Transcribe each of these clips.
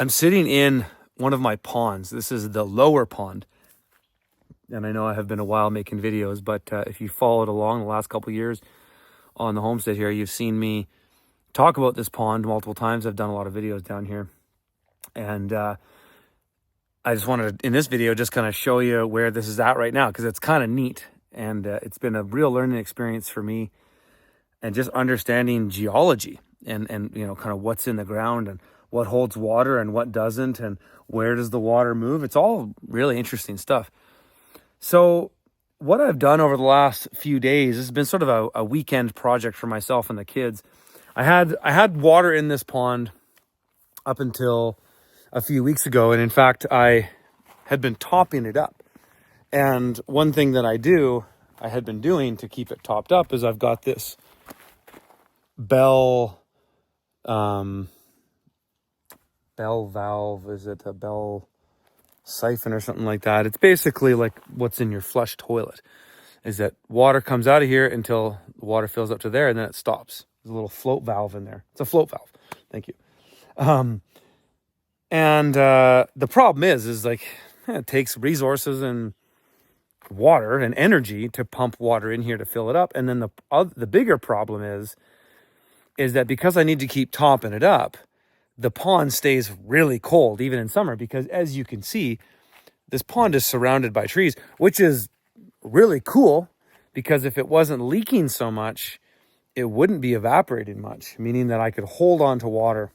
I'm sitting in one of my ponds. This is the lower pond. And I know I have been a while making videos, but if you followed along the last couple of years on the homestead here, you've seen me talk about this pond multiple times. I've done a lot of videos down here. And I just wanted to, in this video, just kind of show you where this is at right now, because it's kind of neat. And it's been a real learning experience for me, and just understanding geology and you know, kind of what's in the ground and what holds water and what doesn't, and where does the water move. It's all really interesting stuff. So what I've done over the last few days has been sort of a weekend project for myself and the kids. I had water in this pond up until a few weeks ago, and in fact I had been topping it up. And one thing that I had been doing to keep it topped up is I've got this bell valve. Is it a bell siphon or something like that? It's basically like what's in your flush toilet, is that water comes out of here until the water fills up to there, and then it stops. There's a little float valve in there. It's a float valve. Thank you. The problem is like, it takes resources and water and energy to pump water in here to fill it up. And then the bigger problem is that because I need to keep topping it up, the pond stays really cold even in summer, because as you can see, this pond is surrounded by trees, which is really cool, because if it wasn't leaking so much, it wouldn't be evaporating much, meaning that I could hold on to water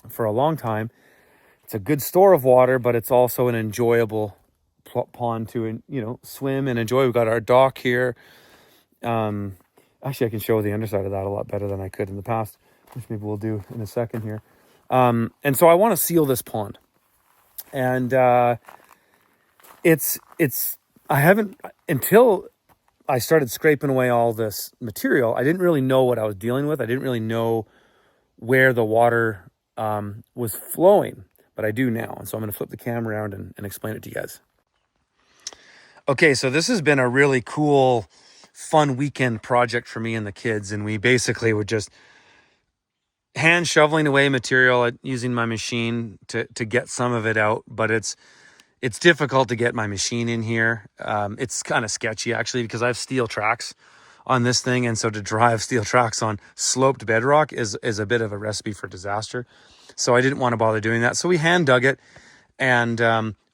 for a long time. It's a good store of water, but it's also an enjoyable pond to, you know, swim and enjoy. We've got our dock here. Actually, I can show the underside of that a lot better than I could in the past, which maybe we'll do in a second here. And so I want to seal this pond, and I haven't, until I started scraping away all this material, I didn't really know what I was dealing with. I didn't really know where the water was flowing, but I do now. And so I'm going to flip the camera around and explain it to you guys. Okay, so this has been a really cool, fun weekend project for me and the kids. And we basically would just hand shoveling away material using my machine to get some of it out. But it's difficult to get my machine in here. It's kind of sketchy, actually, because I have steel tracks on this thing. And so to drive steel tracks on sloped bedrock is a bit of a recipe for disaster. So I didn't want to bother doing that. So we hand dug it. And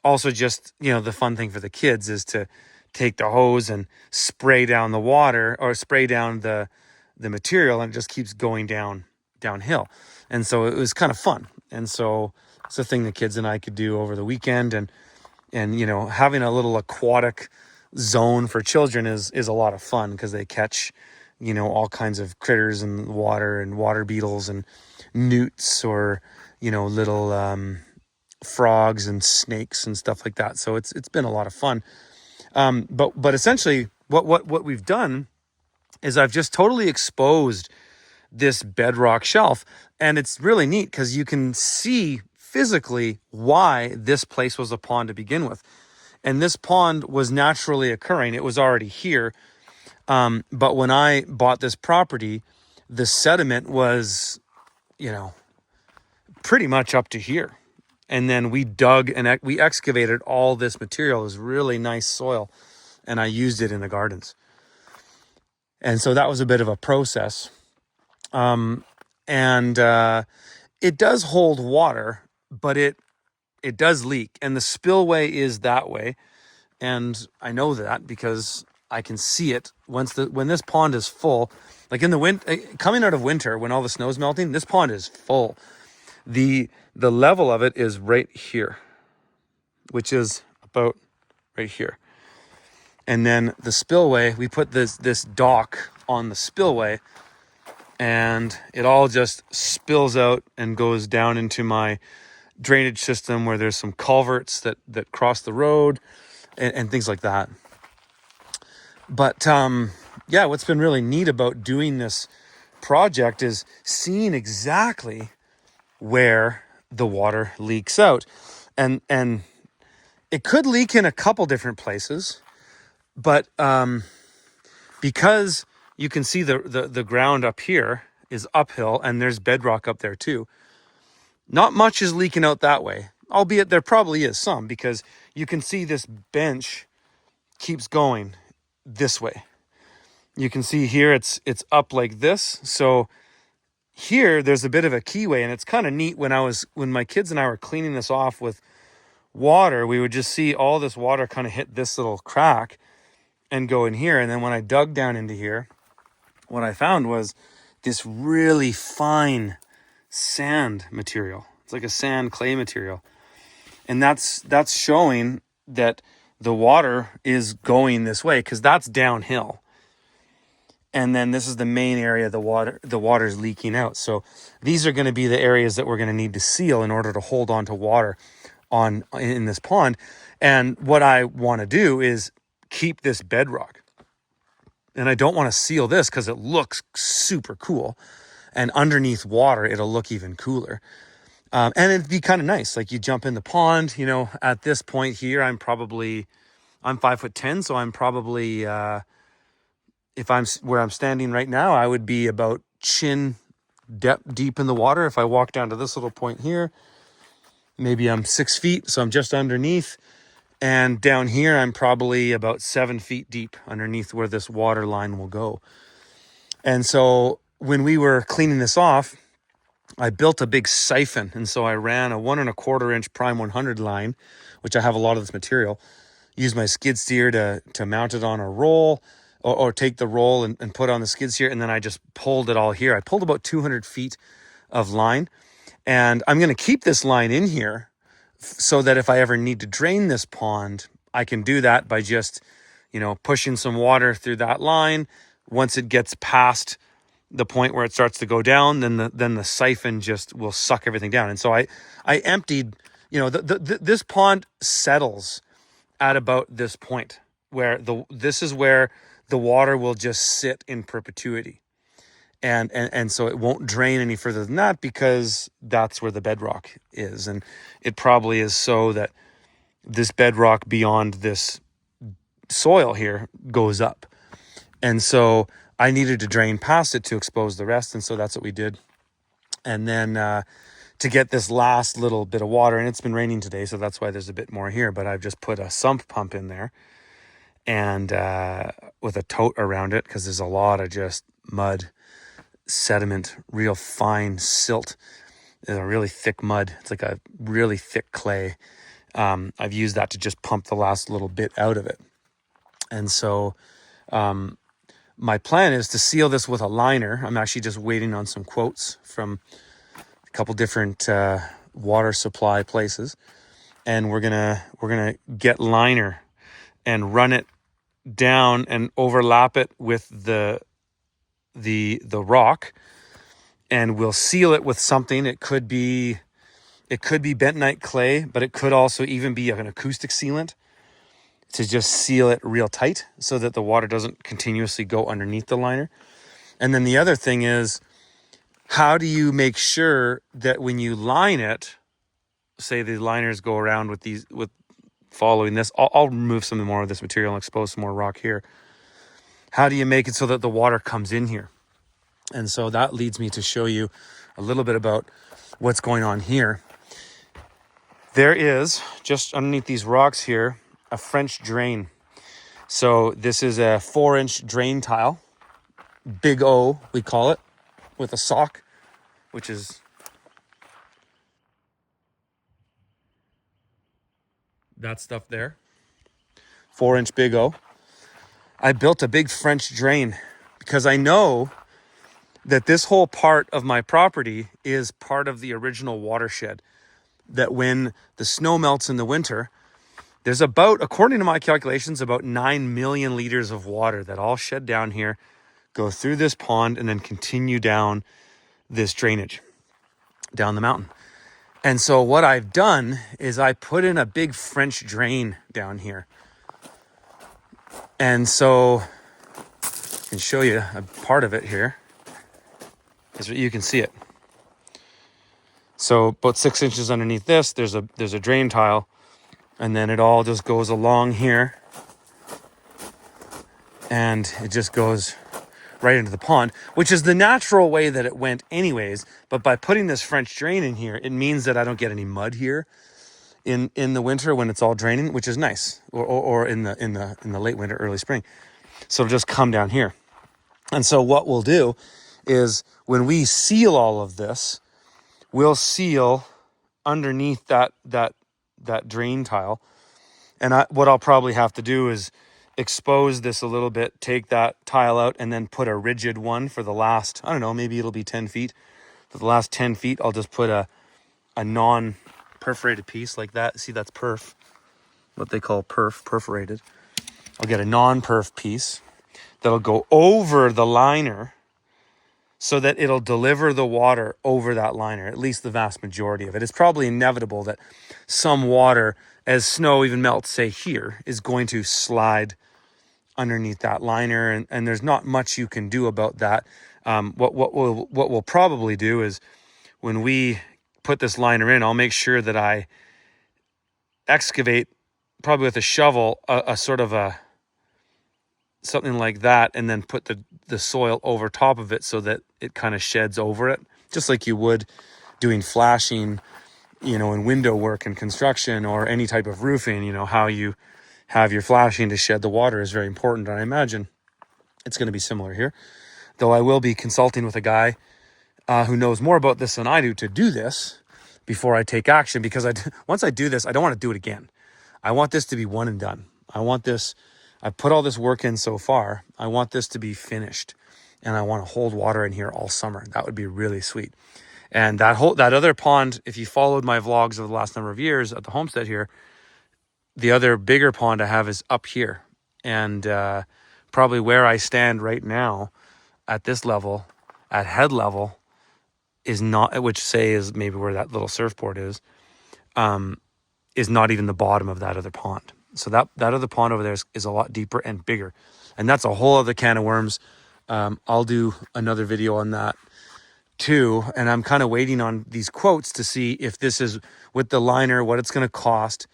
also, just, you know, the fun thing for the kids is to take the hose and spray down the water, or spray down the material, and it just keeps going downhill. And so it was kind of fun. And so it's a thing the kids and I could do over the weekend. And you know, having a little aquatic zone for children is a lot of fun, because they catch, you know, all kinds of critters in the water, and water beetles and newts, or, you know, little frogs and snakes and stuff like that. So it's been a lot of fun. But essentially what we've done is I've just totally exposed this bedrock shelf, and it's really neat because you can see physically why this place was a pond to begin with. And this pond was naturally occurring. It was already here. But when I bought this property, the sediment was, you know, pretty much up to here. And then we dug and we excavated all this material. It was really nice soil, and I used it in the gardens. And so that was a bit of a process. It does hold water, but it does leak, and the spillway is that way. And I know that because I can see it when this pond is full, like in the winter, coming out of winter, when all the snow's melting, this pond is full. The level of it is right here, which is about right here. And then the spillway, we put this dock on the spillway, and it all just spills out and goes down into my drainage system, where there's some culverts that cross the road and things like that. But yeah, what's been really neat about doing this project is seeing exactly where the water leaks out. And it could leak in a couple different places, but because you can see the ground up here is uphill, and there's bedrock up there too. Not much is leaking out that way, albeit there probably is some, because you can see this bench keeps going this way. You can see here it's up like this. So here there's a bit of a keyway, and it's kind of neat. When my kids and I were cleaning this off with water, we would just see all this water kind of hit this little crack and go in here. And then when I dug down into here, what I found was this really fine sand material. It's like a sand clay material. And that's showing that the water is going this way, because that's downhill. And then this is the main area the water's leaking out. So these are going to be the areas that we're going to need to seal in order to hold on to water in this pond. And what I want to do is keep this bedrock. And I don't want to seal this because it looks super cool. And underneath water, it'll look even cooler. And it'd be kind of nice. Like, you jump in the pond, at this point here, I'm 5'10", so I'm probably, if I'm where I'm standing right now, I would be about chin deep in the water. If I walk down to this little point here, maybe I'm 6 feet, so I'm just underneath. And down here, I'm probably about 7 feet deep underneath where this water line will go. And so when we were cleaning this off, I built a big siphon. And so I ran a 1.25 inch prime 100 line, which I have a lot of this material, used my skid steer to mount it on a roll, or take the roll and put on the skid steer. And then I just pulled it all here. I pulled about 200 feet of line, and I'm going to keep this line in here so that if I ever need to drain this pond, I can do that by just, pushing some water through that line. Once it gets past the point where it starts to go down, then the siphon just will suck everything down. And so I emptied, this pond settles at about this point where this is where the water will just sit in perpetuity. And so it won't drain any further than that, because that's where the bedrock is. And it probably is so that this bedrock beyond this soil here goes up. And so I needed to drain past it to expose the rest. And so that's what we did. And then to get this last little bit of water, and it's been raining today, so that's why there's a bit more here, but I've just put a sump pump in there, and with a tote around it, because there's a lot of just mud, sediment, real fine silt. It's a really thick mud. It's like a really thick clay. I've used that to just pump the last little bit out of it. And so my plan is to seal this with a liner. I'm actually just waiting on some quotes from a couple different water supply places, and we're gonna get liner and run it down and overlap it with the rock, and we'll seal it with something. It could be bentonite clay, but it could also even be an acoustic sealant, to just seal it real tight so that the water doesn't continuously go underneath the liner. And then the other thing is, how do you make sure that when you line it, say the liners go around with following this, I'll remove some more of this material and expose some more rock here. How do you make it so that the water comes in here? And so that leads me to show you a little bit about what's going on here. There is, just underneath these rocks here, a French drain. So this is a 4-inch drain tile, big O, we call it, with a sock, which is that stuff there. 4-inch big O. I built a big French drain because I know that this whole part of my property is part of the original watershed. That when the snow melts in the winter, there's about, according to my calculations, about 9 million liters of water that all shed down here, go through this pond, and then continue down this drainage, down the mountain. And so what I've done is I put in a big French drain down here. And so I can show you a part of it here. You can see it. So about 6 inches underneath this, there's a drain tile, and then it all just goes along here, and it just goes right into the pond, which is the natural way that it went anyways. But by putting this French drain in here, it means that I don't get any mud here in the winter when it's all draining, which is nice, or in the late winter, early spring. So it'll just come down here. And so what we'll do is when we seal all of this, we'll seal underneath that drain tile. And what I'll probably have to do is expose this a little bit, take that tile out, and then put a rigid one for the last, I don't know, maybe it'll be 10 feet. For the last 10 feet, I'll just put a non-perforated piece like that. See, that's perf, what they call perforated. I'll get a non-perf piece that'll go over the liner so that it'll deliver the water over that liner, at least the vast majority of it. It's probably inevitable that some water, as snow even melts, say here, is going to slide underneath that liner, and there's not much you can do about that. What we'll probably do is when we put this liner in, I'll make sure that I excavate, probably with a shovel, a sort of a something like that, and then put the soil over top of it so that it kind of sheds over it, just like you would doing flashing, in window work and construction or any type of roofing. How you have your flashing to shed the water is very important. And I imagine it's going to be similar here, though I will be consulting with a guy who knows more about this than I do this before I take action, because once I do this, I don't want to do it again. I want this to be one and done. I put all this work in so far. I want this to be finished, and I want to hold water in here all summer. That would be really sweet. And that other pond, if you followed my vlogs of the last number of years at the homestead here, the other bigger pond I have is up here. And probably where I stand right now at this level, at head level, is not, which say is maybe where that little surfboard is not even the bottom of that other pond. So that other pond over there is a lot deeper and bigger. And that's a whole other can of worms. I'll do another video on that too. And I'm kind of waiting on these quotes to see if this is with the liner, what it's going to cost,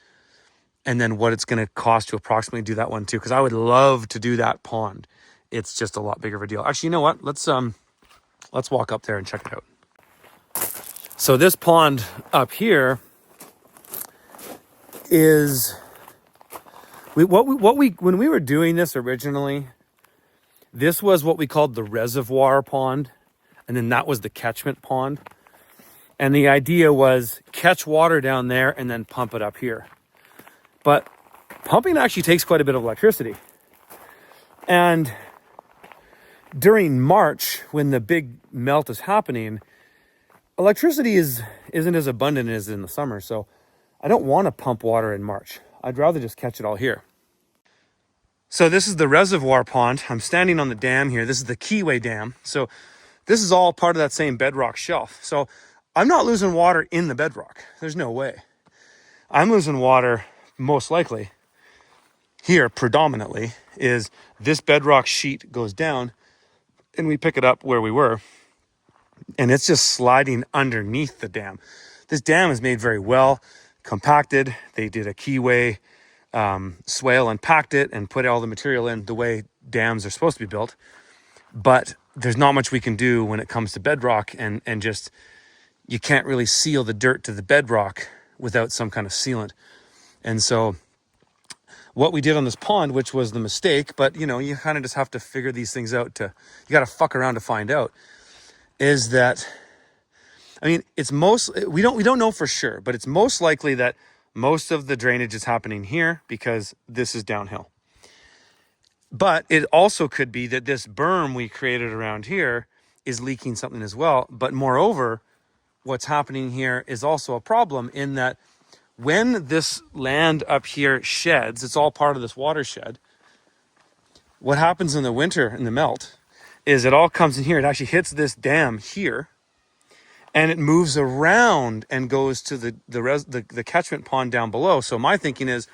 and then what it's going to cost to approximately do that one too. Because I would love to do that pond. It's just a lot bigger of a deal. Actually, you know what? Let's walk up there and check it out. So this pond up here is when we were doing this originally, this was what we called the reservoir pond, and then that was the catchment pond. And the idea was catch water down there and then pump it up here. But pumping actually takes quite a bit of electricity. And during March, when the big melt is happening, electricity isn't as abundant as in the summer. So I don't want to pump water in March. I'd rather just catch it all here. So this is the reservoir pond. I'm standing on the dam here. This is the Keyway Dam. So this is all part of that same bedrock shelf. So I'm not losing water in the bedrock. There's no way. I'm losing water most likely here predominantly is this bedrock sheet goes down and we pick it up where we were, and it's just sliding underneath the dam. This dam is made very well, compacted. They did a Keyway swale and packed it and put all the material in the way dams are supposed to be built. But there's not much we can do when it comes to bedrock, and just, you can't really seal the dirt to the bedrock without some kind of sealant. And so what we did on this pond, which was the mistake, but you kind of just have to figure these things out, you got to fuck around to find out, is that, it's we don't know for sure, but it's most likely that most of the drainage is happening here because this is downhill. But it also could be that this berm we created around here is leaking something as well. But moreover, what's happening here is also a problem in that when this land up here sheds, it's all part of this watershed. What happens in the winter, in the melt, is it all comes in here. It actually hits this dam here, and it moves around and goes to the catchment pond down below. So my thinking is,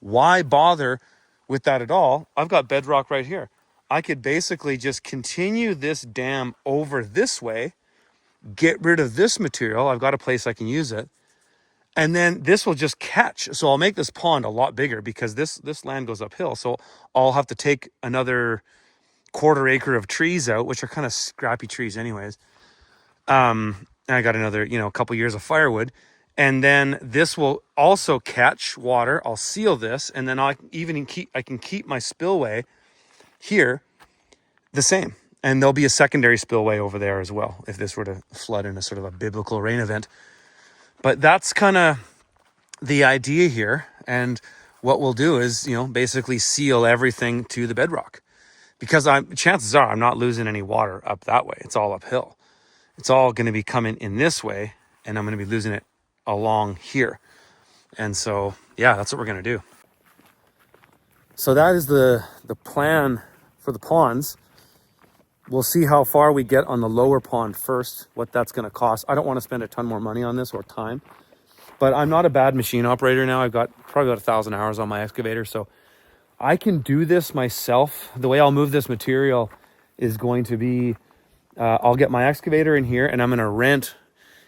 why bother with that at all? I've got bedrock right here. I could basically just continue this dam over this way, get rid of this material. I've got a place I can use it. And then this will just catch. So I'll make this pond a lot bigger because this land goes uphill. So I'll have to take another quarter acre of trees out, which are kind of scrappy trees anyways. And I got another, a couple years of firewood. And then this will also catch water. I'll seal this, and then I can keep my spillway here the same. And there'll be a secondary spillway over there as well if this were to flood in a sort of a biblical rain event. But that's kind of the idea here. And what we'll do is, basically seal everything to the bedrock, because chances are I'm not losing any water up that way. It's all uphill. It's all going to be coming in this way, and I'm going to be losing it along here. And so, yeah, that's what we're going to do. So that is the plan for the ponds. We'll see how far we get on the lower pond first, what that's going to cost. I don't want to spend a ton more money on this or time, but I'm not a bad machine operator now. I've got probably about 1,000 hours on my excavator, so I can do this myself. The way I'll move this material is going to be, I'll get my excavator in here, and I'm going to rent.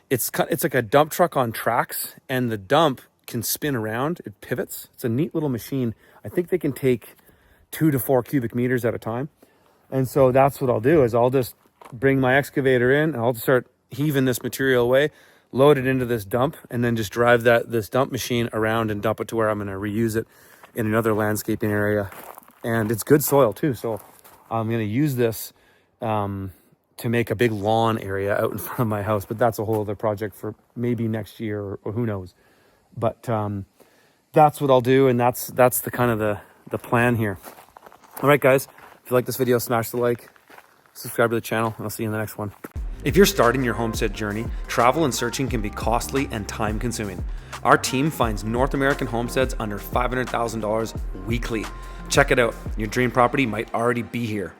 It's like a dump truck on tracks, and the dump can spin around. It pivots. It's a neat little machine. I think they can take 2 to 4 cubic meters at a time. And so that's what I'll do, is I'll just bring my excavator in, and I'll start heaving this material away, load it into this dump, and then just drive this dump machine around and dump it to where I'm going to reuse it in another landscaping area. And it's good soil too. So I'm going to use this to make a big lawn area out in front of my house, but that's a whole other project for maybe next year or who knows. But that's what I'll do, and that's the kind of the plan here. All right, guys, if you like this video, smash the like, subscribe to the channel, and I'll see you in the next one. If you're starting your homestead journey, travel and searching can be costly and time consuming. Our team finds North American homesteads under $500,000 weekly. Check it out. Your dream property might already be here.